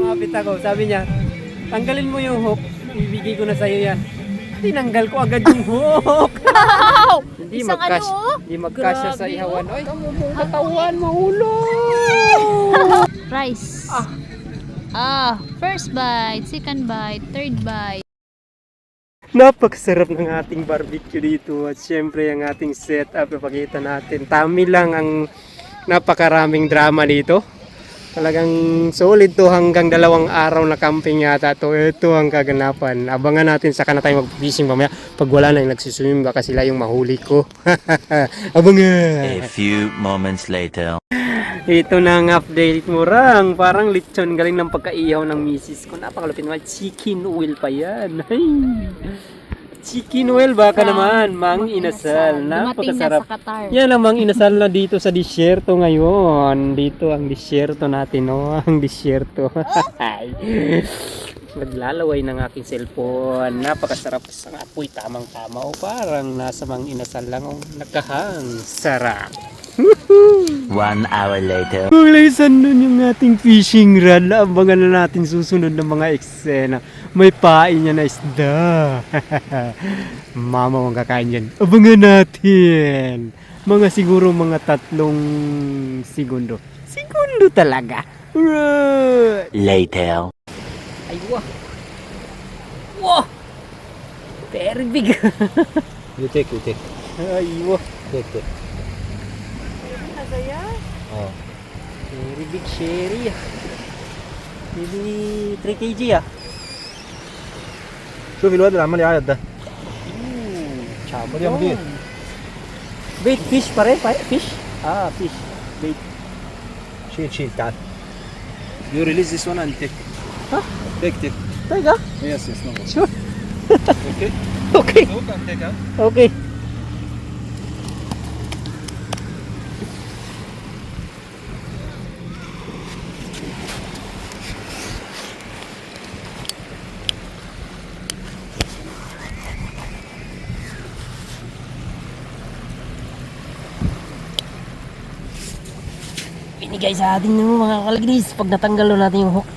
Kumapit ako. Sabi niya, tanggalin mo yung hook. Ibigay ko na sa'yo yan. Tinanggal ko agad yung hook. Wow! Hindi Isang magkas, ano, oh? hindi magkasya sa Grabe, ihawan. Ay, katawan, mahulog. Rice. First bite, second bite, third bite. Napakasarap ng ating barbecue dito. At syempre, ang ating setup, ipakita natin. Tami lang ang napakaraming drama dito. Talagang solid to hanggang 2 araw na camping yata to. Ito ang kaganapan. Abangan natin saka na tayo mag-fishing mamaya. Pag wala na yung nagsuswimming, baka sila yung mahuli ko. Abangan! A few moments later. Ito na ang update mo, Rang. Parang lechon. Galing ng pagkaihaw ng misis ko. Napakalupit naman. Chicken oil pa yan. Ay. Chicken oil baka naman. Mang inasal. Dumating na Napakasarap. sa Qatar. Yan ang mang inasal na dito sa disyerto ngayon. Dito ang disyerto natin, no? Ang disyerto. Naglalaway ng aking cellphone. Napakasarap sa apoy. Tamang-tama. O parang nasa mang inasal lang. O nakahang sarap. 1 hour later. Maglaysan nun yung ating fishing rod. Abangan na natin susunod ng mga eksena. May pain niya na isda. Mama mong kakain yan. Abangan natin. Siguro mga 3 segundo. Segundo talaga. Right. Later. Ay, wow. Wow. Very big. You take. Ay, wow. Take. Oh. Very big sherry. Maybe 3 kg ah. شوف الواد اللي عمال يعيط ده Chabo يا مدير Bait fish pare fish. Fish. Bait. شيل تعال You release this one and take. Huh? Take. Teka. Yes, no. Sure. Okay. Okay. Look and take out. Okay. Binigay sa atin ng mga kalagris. Pag natanggal na natin yung hook,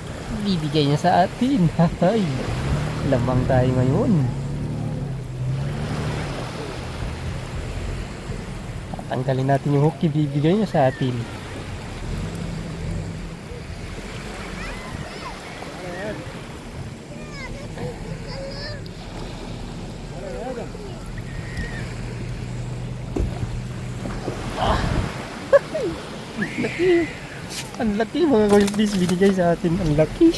bibigay niya sa atin. Ay, lamang tayo ngayon. Tatanggalin natin yung hook, ibibigay niya sa atin. Ang laki mga kalagris, binigay sa atin. Ang laki.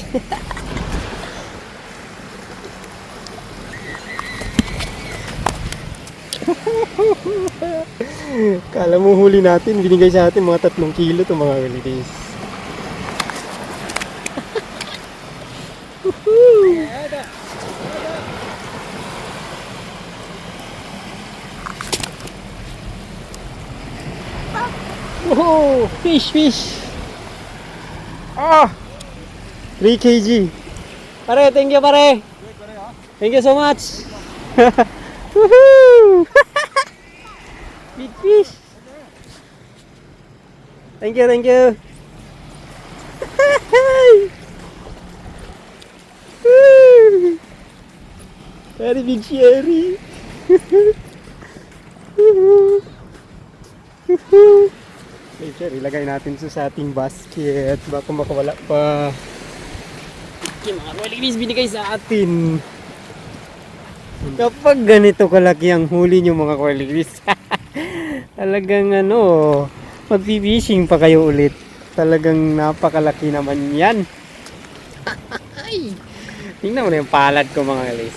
Kala mo huli natin, binigay sa atin mga 3 kilo to mga kalagris. Oh, fish. 3 kg. Pare, thank you pare. Thank you so much. Woohoo! Big fish. Thank you. Very big sherry. Okay, sir, ilagay natin sa ating basket. Baka makawala pa. Okay, mga kalagris, binigay sa atin. Kapag ganito kalaki ang huli nyo mga kalagris, talagang magpipishing pa kayo ulit. Talagang napakalaki naman yan. Tingnan mo na yung palad ko mga kalagris.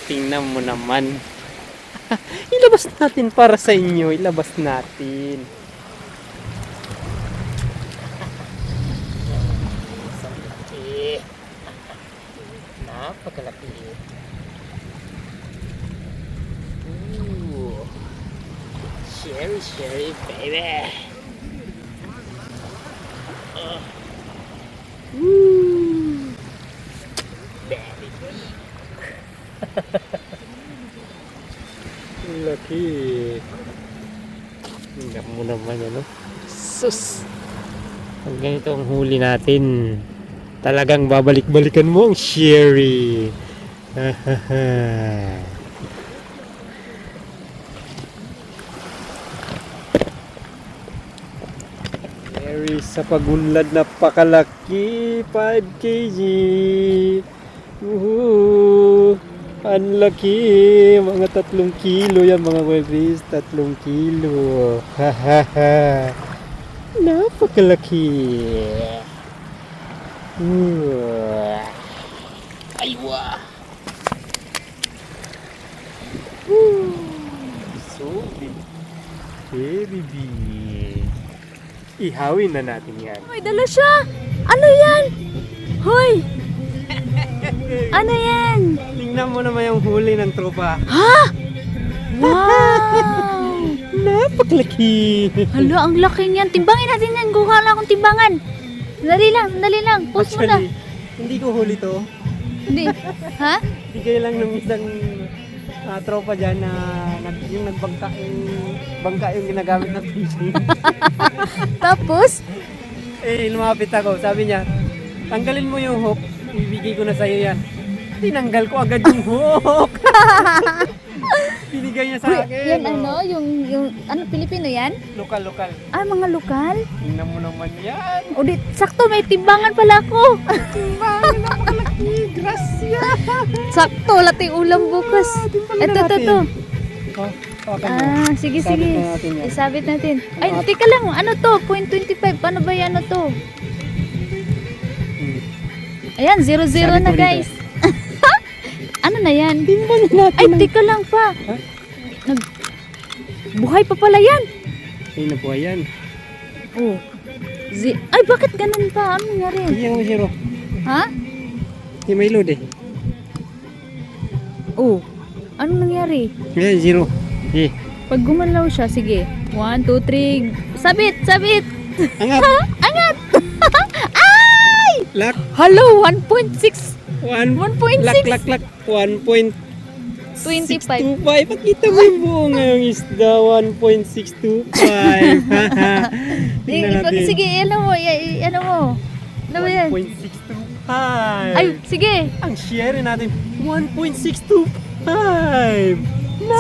Tingnan mo naman. Ilabas natin para sa inyo. Ilabas natin. Napakalaki. Ooh. Sherry, baby. Very big. Laki. Tingnan mo naman yan, no? Sus! Pag ganito ang huli natin, talagang babalik-balikan mo ang Sherry. Sherry sa pagunlad, napakalaki, 5 kg. Woohoo! Ang laki, mga 3 kilo yan mga webis, 3 kilo. Napakalaki. Aywa. So big. Baby. Ihawin na natin yan. May dala siya! Ano yan? Hoy! Ano yan? Tingnan mo naman yung huli ng tropa. Ha? Wow! Napakalaki. Hala, ang laki niyan. Timbangin natin yan. Kuha lang akong timbangan. Dali lang. Post mo na. Actually, hindi ko huli to. Hindi. Ha? Bigay lang ng isang tropa dyan na yung nagbangka yung ginagamit na fishing. Tapos? Lumapit ako. Sabi niya, tanggalin mo yung hook. Ibigay ko na sa'yo yan. Tinanggal ko agad yung hook. Binigay niya sa akin. Yan yung Pilipino yan? Lokal. Ah, mga lokal? Tingnan mo naman yan. O di, sakto, may timbangan pala ako. Timbangan, napakalaki. Grasya. Sakto, lati ulam bukas. Ito. Sige. Sabit na natin yan. Isabit natin. Ay, teka lang, ano to? 0.25, paano ba yan to? Ayan, 0-0 Sabit na mo guys. Ano na yan? Timbangin natin. Ay, teka lang pa. Ha? Buhay pa pala yan. Ay, nabuhay yan. Oh. Ay, bakit ganun pa? Ano nangyari? Hindi yung zero. Ha? Hindi may load eh. Oh. Ano nangyari? Hindi, zero. Eh. Pag gumalaw siya, sige. 1, 2, 3. Sabit! Angat. Angat! Ay! Lock. Hello, 1.6. 1.6. 1.6. Lak. 1.25. 25. Pakita mo yung buo ngayong isda. 1.625. Tingnan natin. Sige, ano mo? Ano ba yan? 1.625. Ay, sige. Ang share natin, 1.625.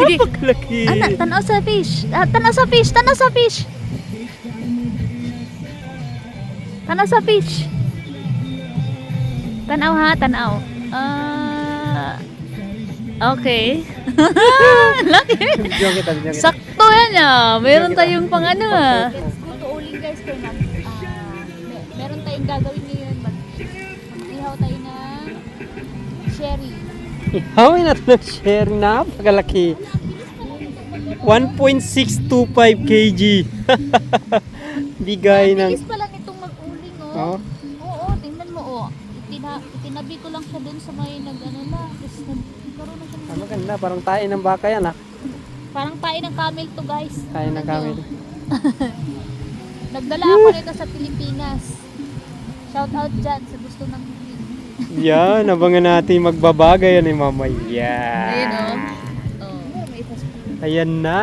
Sige. Napakalaki. Tanaw sa fish. Tanaw sa fish. Tanaw. Okay. Laki. Joke kita. Sakto yan Meron tayong pang ano Let's go to uling guys kaya meron tayong gagawin ngayon. Mag-ihaw tayo ng sherry. Ihawin natin ang share. Napakalaki. 1.625 kg. Bigay ng... Bilis pala nitong mag-uling Oh. Oo, tingnan mo Itinabi ko lang siya dun sa may nagkaroon na siya Ano ganda, parang tayo ng baka yan Parang tayo ng camel to guys. Tayo ng camel. Nagdala ako nito sa Pilipinas. Shout out dyan sa gusto ng Yan, abangan natin magbabagay yan mamaya. Ayan na.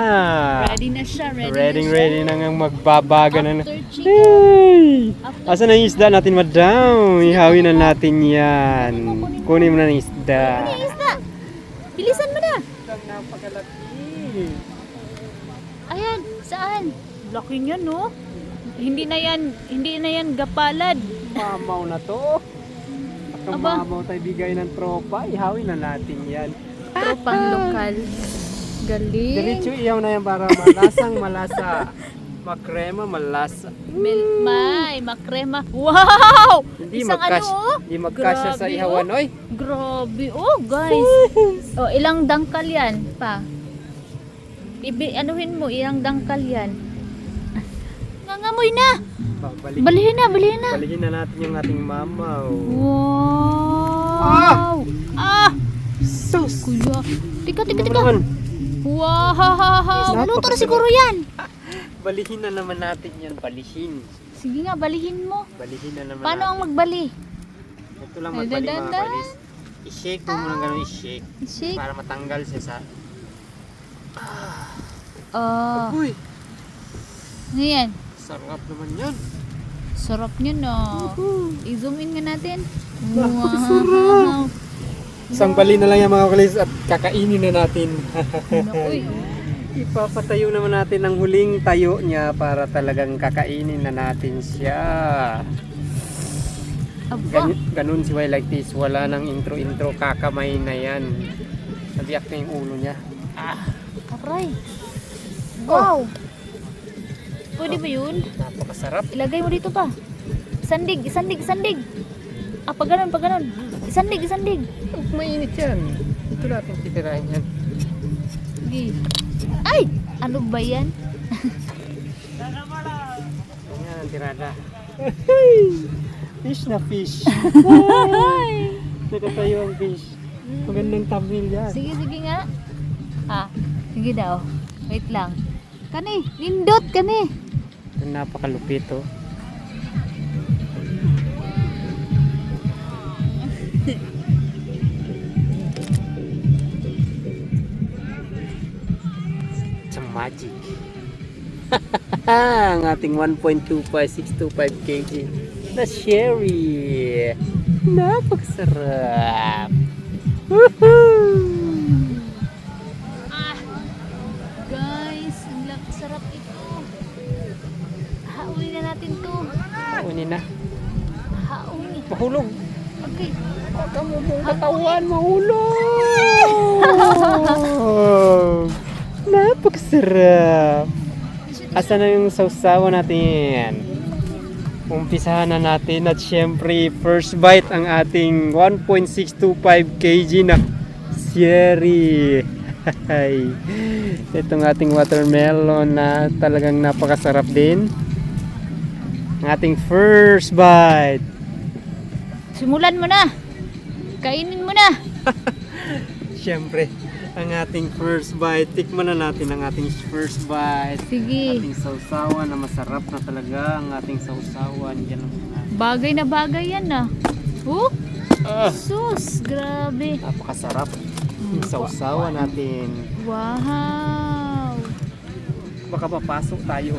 Ready na siya. Ready na nga magbabaga na. After chicken. Hey! Asan ang isda natin, madam? Ihawin na natin yan. Kunin mo na ng isda. Isda! Bilisan mo na! Napakalaki. Ayan, saan? Laki niya, no? Hindi na yan gapalad. Mamaw na to. Baka Aba. mamaw tayo bigay ng tropa. Ihawin na natin yan. Tropang lokal. Galing. Diretso iyaw na yan para malasa. Makrema, malasa. May makrema. Wow! Hindi Isang hindi magkasya sa Grabe, ihawan, oy. Grabe. Oh, guys. Ilang dangkal yan pa? Anuhin mo, ilang dangkal yan. Nangamoy na. Balihin na. Balihin na natin yung ating mamaw. Wow. Sus! Kuya. Tika. Naman. Wow. Luto na siguro yan. Balihin na naman natin yan. Balihin. Sige nga, balihin mo. Balihin na naman Paano natin. ang magbali? Ito lang magbali mga balis. I-shake mo muna ganun, i-shake. Shake. Para matanggal siya sa... Oh. Uy! Ano yan? Sarap naman yan. Sarap niya na. I-zoom in nga natin. Napakasarap. Isang bali na lang yan mga kalis at kakainin na natin. Naku, Ipapatayo naman natin ang huling tayo niya para talagang kakainin na natin siya. aba. Ganun si Why Like This. Wala nang intro-intro. Kakamay na yan. Nabiyak na yung ulo niya. Aray. Wow. Pwede ba yun? Napakasarap. Ilagay mo dito pa. Sandig. Pag ganun. Isandig. Mainit yan. Ito natin titirahin yan. Sige. Ay! Ano ba yan? Yan ang tirada. Fish na fish. Nakatayo ang fish. Magandang thumbnail yan. Sige nga. Sige daw. Wait lang. Kani, nindot kani. Ito napakalupit oh. It's a magic. Ang ating 1.25625 kg na sherry. Napakasarap. Woohoo! Guys, ang sarap ito. Haunin na natin to. Paunin na. Haunin. Mahulog. Okay. Kamu mong katawan, mahulog. Napakasarap. Asa na yung sausawa natin? Umpisahan na natin at syempre first bite ang ating 1.625 kg na sherry. Itong ating watermelon na talagang napakasarap din. Ang ating first bite. Simulan mo na. Kainin mo na. Siyempre, ang ating first bite. Tikman na natin ang ating first bite. Sige. Ating sausawan na masarap na talaga ang ating sausawan. Yan ang Bagay na bagay yan ah. Ah, Sus, grabe. napakasarap. Yung sausawan natin. Wow. Baka papasok tayo.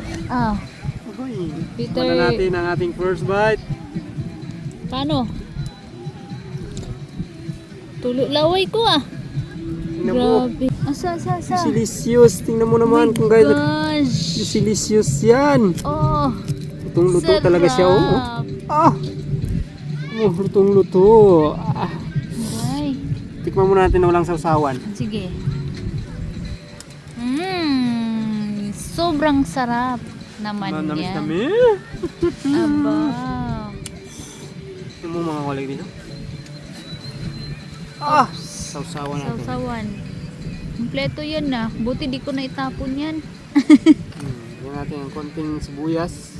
Uy, Peter. tikman na natin ang ating first bite. Paano? Tulo laway ko ah. Tingnan mo. Grabe. Asa. Silicious. Tingnan mo naman kung gaya. Gosh. Silicious yan. Oh. Lutong-luto talaga siya. Oh. sarap. Lutong-luto. Ay. Tikman muna natin na walang sausawan. Sige. Sobrang sarap naman Namis yan. kami. Aba. Tingnan mo mga kulig dito. Sausawan natin. Sausawan. Kompleto yan na. Buti di ko na itapon yan. Yan natin ang konting sibuyas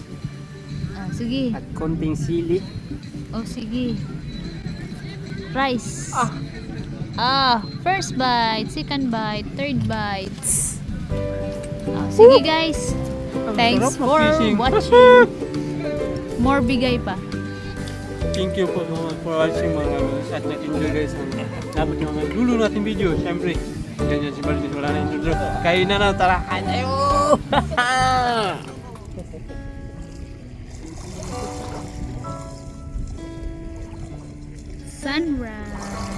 Sige. at konting sili. Sige. Rice. First bite, second bite, third bites. Sige guys. Thanks sarap ng for fishing. watching. More bigay pa. Thank you po for watching mga at nag-enjoy guys. Dapat yung mga dulo natin video. Siyempre, ganyan si Martin. Wala na intro. Kain na na. Tara, kain tayo! Sunrise.